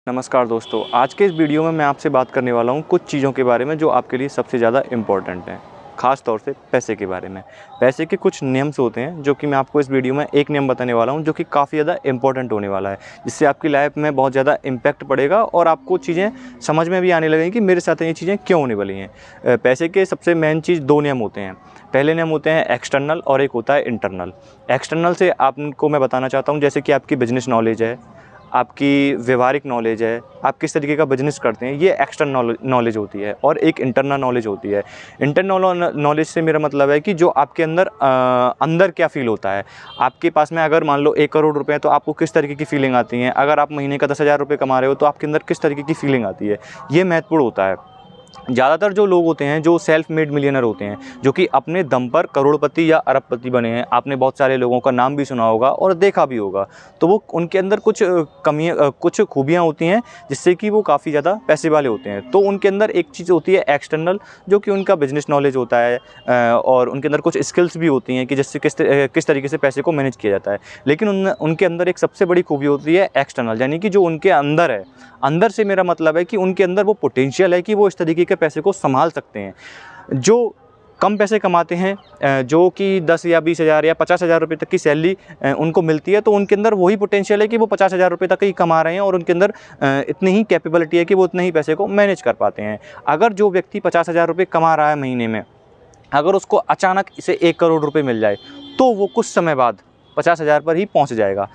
नमस्कार दोस्तों, आज के इस वीडियो में मैं आपसे बात करने वाला हूं कुछ चीज़ों के बारे में जो आपके लिए सबसे ज़्यादा इम्पोर्टेंट हैं। ख़ास तौर से पैसे के बारे में। पैसे के कुछ नियम्स होते हैं जो कि मैं आपको इस वीडियो में एक नियम बताने वाला हूं जो कि काफ़ी ज़्यादा इम्पोर्टेंट होने वाला है, जिससे आपकी लाइफ में बहुत ज़्यादा इम्पैक्ट पड़ेगा और आपको चीज़ें समझ में भी आने लगेंगी कि मेरे साथ ये चीज़ें क्यों होने वाली हैं। पैसे के सबसे मेन चीज़ 2 नियम होते हैं। पहले नियम होते हैं एक्सटर्नल और एक होता है इंटरनल। एक्सटर्नल से आपको मैं बताना चाहता हूँ जैसे कि आपकी बिज़नेस नॉलेज है, आपकी व्यवहारिक नॉलेज है, आप किस तरीके का बिज़नेस करते हैं, ये एक्सटर्नल नॉलेज होती है और एक इंटरनल नॉलेज होती है। इंटरनल नॉलेज से मेरा मतलब है कि जो आपके अंदर अंदर क्या फ़ील होता है। आपके पास में अगर मान लो 1 करोड़ रुपए हैं तो आपको किस तरीके की फ़ीलिंग आती है। अगर आप महीने का 10,000 रुपये कमा रहे हो तो आपके अंदर किस तरीके की फ़ीलिंग आती है, ये महत्वपूर्ण होता है। ज़्यादातर जो लोग होते हैं जो सेल्फ मेड मिलियनर होते हैं, जो कि अपने दम पर करोड़पति या अरबपति बने हैं, आपने बहुत सारे लोगों का नाम भी सुना होगा और देखा भी होगा, तो वो उनके अंदर कुछ कमियां कुछ खूबियां होती हैं जिससे कि वो काफ़ी ज़्यादा पैसे वाले होते हैं। तो उनके अंदर एक चीज़ होती है एक्सटर्नल, जो कि उनका बिजनेस नॉलेज होता है और उनके अंदर कुछ स्किल्स भी होती हैं कि जिससे किस तरीके से पैसे को मैनेज किया जाता है। लेकिन उनके अंदर एक सबसे बड़ी खूबी होती है एक्सटर्नल, यानी कि जो उनके अंदर है। अंदर से मेरा मतलब है कि उनके अंदर वो पोटेंशियल है कि वो इस तरीके के पैसे को संभाल सकते हैं। जो कम पैसे कमाते हैं, जो कि 10 या 20,000 या 50,000 रुपये तक की सैलरी उनको मिलती है, तो उनके अंदर वही पोटेंशियल है कि वो 50,000 रुपये तक ही कमा रहे हैं और उनके अंदर इतनी ही कैपेबिलिटी है कि वो उतने ही पैसे को मैनेज कर पाते हैं। अगर जो व्यक्ति 50,000 रुपये कमा रहा है महीने में, अगर उसको अचानक इसे 1 करोड़ रुपये मिल जाए तो वो कुछ समय बाद 50,000 पर ही पहुंच जाएगा।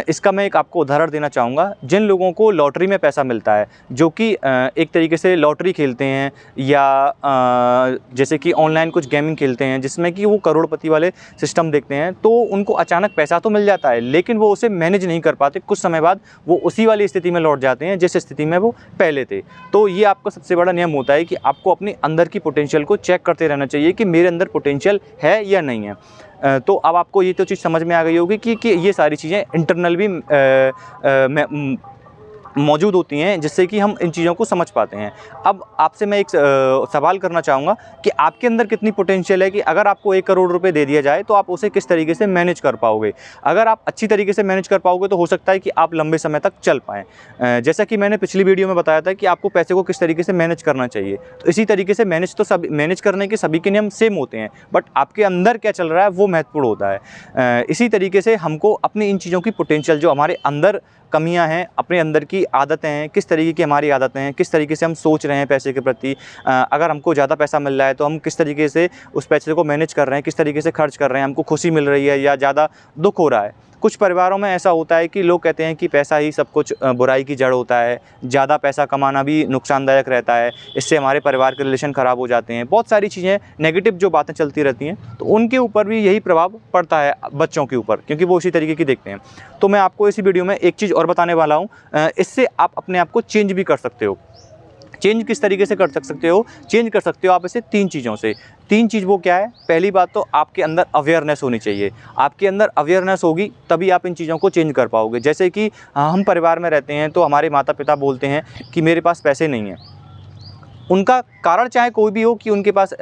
इसका मैं एक आपको उदाहरण देना चाहूँगा। जिन लोगों को लॉटरी में पैसा मिलता है, जो कि एक तरीके से लॉटरी खेलते हैं या जैसे कि ऑनलाइन कुछ गेमिंग खेलते हैं जिसमें कि वो करोड़पति वाले सिस्टम देखते हैं, तो उनको अचानक पैसा तो मिल जाता है लेकिन वो उसे मैनेज नहीं कर पाते। कुछ समय बाद वो उसी वाली स्थिति में लौट जाते हैं जिस स्थिति में वो पहले थे। तो ये आपका सबसे बड़ा नियम होता है कि आपको अपने अंदर की पोटेंशियल को चेक करते रहना चाहिए कि मेरे अंदर पोटेंशियल है या नहीं है। तो अब आपको ये तो चीज़ समझ में आ गई होगी कि ये सारी चीज़ें इंटरनल भी मौजूद होती हैं जिससे कि हम इन चीज़ों को समझ पाते हैं। अब आपसे मैं एक सवाल करना चाहूँगा कि आपके अंदर कितनी पोटेंशियल है कि अगर आपको 1 करोड़ रुपए दे दिया जाए तो आप उसे किस तरीके से मैनेज कर पाओगे। अगर आप अच्छी तरीके से मैनेज कर पाओगे तो हो सकता है कि आप लंबे समय तक चल पाएँ। जैसा कि मैंने पिछली वीडियो में बताया था कि आपको पैसे को किस तरीके से मैनेज करना चाहिए, तो इसी तरीके से मैनेज करने के सभी के नियम सेम होते हैं, बट आपके अंदर क्या चल रहा है वो महत्वपूर्ण होता है। इसी तरीके से हमको अपनी इन चीज़ों की पोटेंशियल, जो हमारे अंदर कमियां हैं, अपने अंदर की आदतें हैं, किस तरीके की हमारी आदतें हैं, किस तरीके से हम सोच रहे हैं पैसे के प्रति, अगर हमको ज़्यादा पैसा मिल रहा है तो हम किस तरीके से उस पैसे को मैनेज कर रहे हैं, किस तरीके से खर्च कर रहे हैं, हमको खुशी मिल रही है या ज़्यादा दुख हो रहा है। कुछ परिवारों में ऐसा होता है कि लोग कहते हैं कि पैसा ही सब कुछ बुराई की जड़ होता है, ज़्यादा पैसा कमाना भी नुकसानदायक रहता है, इससे हमारे परिवार के रिलेशन ख़राब हो जाते हैं। बहुत सारी चीज़ें नेगेटिव जो बातें चलती रहती हैं, तो उनके ऊपर भी यही प्रभाव पड़ता है बच्चों के ऊपर, क्योंकि वो उसी तरीके की देखते हैं। तो मैं आपको इसी वीडियो में एक चीज़ और बताने वाला हूँ, इससे आप अपने आप को चेंज भी कर सकते हो। चेंज किस तरीके से कर सकते हो? चेंज कर सकते हो आप इसे 3 चीज़ों से। 3 चीज़ वो क्या है? पहली बात तो आपके अंदर अवेयरनेस होनी चाहिए। आपके अंदर अवेयरनेस होगी तभी आप इन चीज़ों को चेंज कर पाओगे। जैसे कि हम परिवार में रहते हैं तो हमारे माता-पिता बोलते हैं कि मेरे पास पैसे नहीं हैं। उनका कारण चाहे कोई भी हो कि उनके पास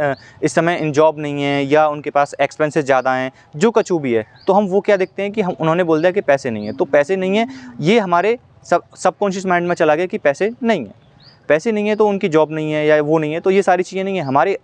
इस समय जॉब नहीं है या उनके पास एक्सपेंसेस ज़्यादा हैं, जो कुछ भी है, तो हम वो क्या देखते हैं कि हम उन्होंने बोल दिया कि पैसे नहीं है, तो पैसे नहीं है, ये हमारे सबकॉन्शियस माइंड में चला गया कि पैसे नहीं है। पैसे नहीं है तो उनकी जॉब नहीं है या वो नहीं है, तो ये सारी चीज़ें नहीं है। हमारे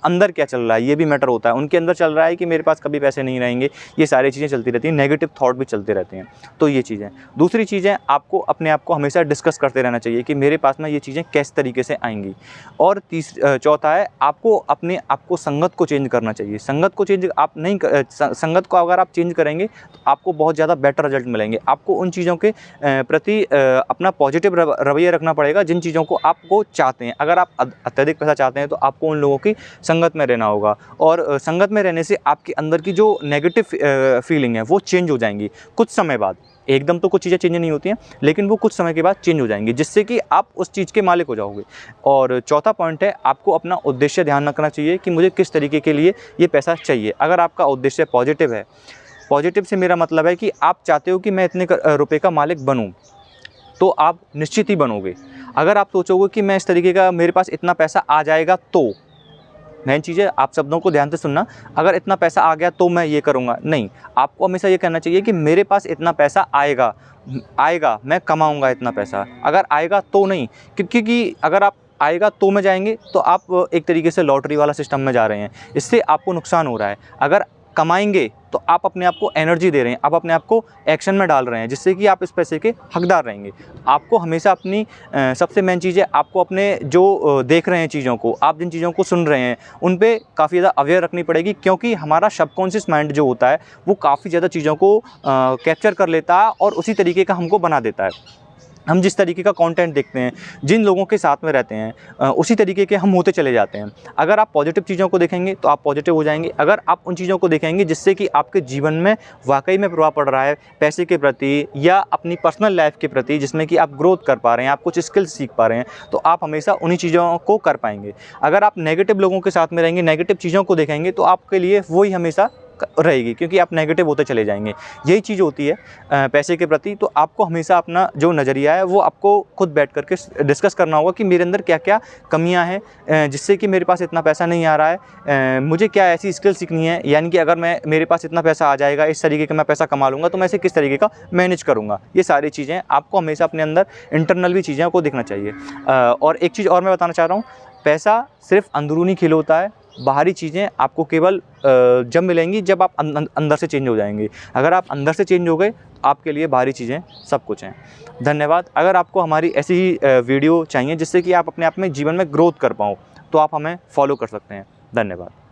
अंदर क्या चल रहा है ये भी मैटर होता है। उनके अंदर चल रहा है कि मेरे पास कभी पैसे नहीं रहेंगे, ये सारी चीज़ें चलती रहती हैं, नेगेटिव थॉट भी चलते रहते हैं। तो ये चीज़ें। दूसरी चीज़ें, आपको अपने आप को हमेशा डिस्कस करते रहना चाहिए कि मेरे पास में ये चीज़ें किस तरीके से आएँगी। और चौथा है, आपको अपने आप को संगत को चेंज करना चाहिए। संगत को चेंज आप नहीं संगत को अगर आप चेंज करेंगे तो आपको बहुत ज़्यादा बेटर रिजल्ट मिलेंगे। आपको उन चीज़ों के प्रति अपना पॉजिटिव रवैया रखना पड़ेगा जिन चीज़ों को आपको चाहते हैं। अगर आप अत्यधिक पैसा चाहते हैं तो आपको उन लोगों की संगत में रहना होगा, और संगत में रहने से आपके अंदर की जो नेगेटिव फीलिंग है वो चेंज हो जाएंगी कुछ समय बाद। एकदम तो कुछ चीज़ें चेंज नहीं होती हैं, लेकिन वो कुछ समय के बाद चेंज हो जाएंगी, जिससे कि आप उस चीज़ के मालिक हो जाओगे। और चौथा पॉइंट है, आपको अपना उद्देश्य ध्यान रखना चाहिए कि मुझे किस तरीके के लिए ये पैसा चाहिए। अगर आपका उद्देश्य पॉजिटिव है, पॉजिटिव से मेरा मतलब है कि आप चाहते हो कि मैं इतने रुपये का मालिक बनूँ, तो आप निश्चित ही बनोगे। अगर आप सोचोगे कि मैं इस तरीके का, मेरे पास इतना पैसा आ जाएगा मेन चीज़ है आप शब्दों को ध्यान से सुनना। अगर इतना पैसा आ गया तो मैं ये करूँगा, नहीं, आपको हमेशा ये कहना चाहिए कि मेरे पास इतना पैसा आएगा, आएगा, मैं कमाऊँगा इतना पैसा। अगर आएगा तो नहीं, क्योंकि अगर आप आएगा तो में जाएंगे तो आप एक तरीके से लॉटरी वाला सिस्टम में जा रहे हैं, इससे आपको नुकसान हो रहा है। अगर कमाएंगे तो आप अपने आप को एनर्जी दे रहे हैं, आप अपने आप को एक्शन में डाल रहे हैं, जिससे कि आप इस पैसे के हकदार रहेंगे। आपको हमेशा अपनी सबसे मेन चीज़ है, आपको अपने जो देख रहे हैं चीज़ों को, आप जिन चीज़ों को सुन रहे हैं उन पे काफ़ी ज़्यादा अवेयर रखनी पड़ेगी, क्योंकि हमारा सबकॉन्शियस माइंड जो होता है वो काफ़ी ज़्यादा चीज़ों को कैप्चर कर लेता है और उसी तरीके का हमको बना देता है। हम जिस तरीके का कंटेंट देखते हैं, जिन लोगों के साथ में रहते हैं, उसी तरीके के हम होते चले जाते हैं। अगर आप पॉजिटिव चीज़ों को देखेंगे तो आप पॉजिटिव हो जाएंगे। अगर आप उन चीज़ों को देखेंगे जिससे कि आपके जीवन में वाकई में प्रभाव पड़ रहा है, पैसे के प्रति या अपनी पर्सनल लाइफ के प्रति, जिसमें कि आप ग्रोथ कर पा रहे हैं, आप कुछ स्किल्स सीख पा रहे हैं, तो आप हमेशा उन्हीं चीज़ों को कर पाएंगे। अगर आप नेगेटिव लोगों के साथ में रहेंगे, नेगेटिव चीज़ों को देखेंगे, तो आपके लिए वही हमेशा रहेगी, क्योंकि आप नेगेटिव होते चले जाएंगे। यही चीज़ होती है पैसे के प्रति। तो आपको हमेशा अपना जो नज़रिया है वो आपको खुद बैठ करके डिस्कस करना होगा कि मेरे अंदर क्या क्या कमियां हैं जिससे कि मेरे पास इतना पैसा नहीं आ रहा है, मुझे क्या ऐसी स्किल सीखनी है, यानी कि अगर मेरे पास इतना पैसा आ जाएगा, इस तरीके का मैं पैसा कमा लूँगा, तो मैं इसे किस तरीके का मैनेज करूँगा। ये सारी चीज़ें आपको हमेशा अपने अंदर इंटरनल भी चीज़ों को देखना चाहिए। और एक चीज़ और मैं बताना चाह रहा हूँ, पैसा सिर्फ अंदरूनी खेल होता है, बाहरी चीज़ें आपको केवल जब मिलेंगी जब आप अंदर से चेंज हो जाएंगे। अगर आप अंदर से चेंज हो गए, आपके लिए बाहरी चीज़ें सब कुछ हैं। धन्यवाद। अगर आपको हमारी ऐसी ही वीडियो चाहिए जिससे कि आप अपने आप में जीवन में ग्रोथ कर पाओ, तो आप हमें फॉलो कर सकते हैं। धन्यवाद।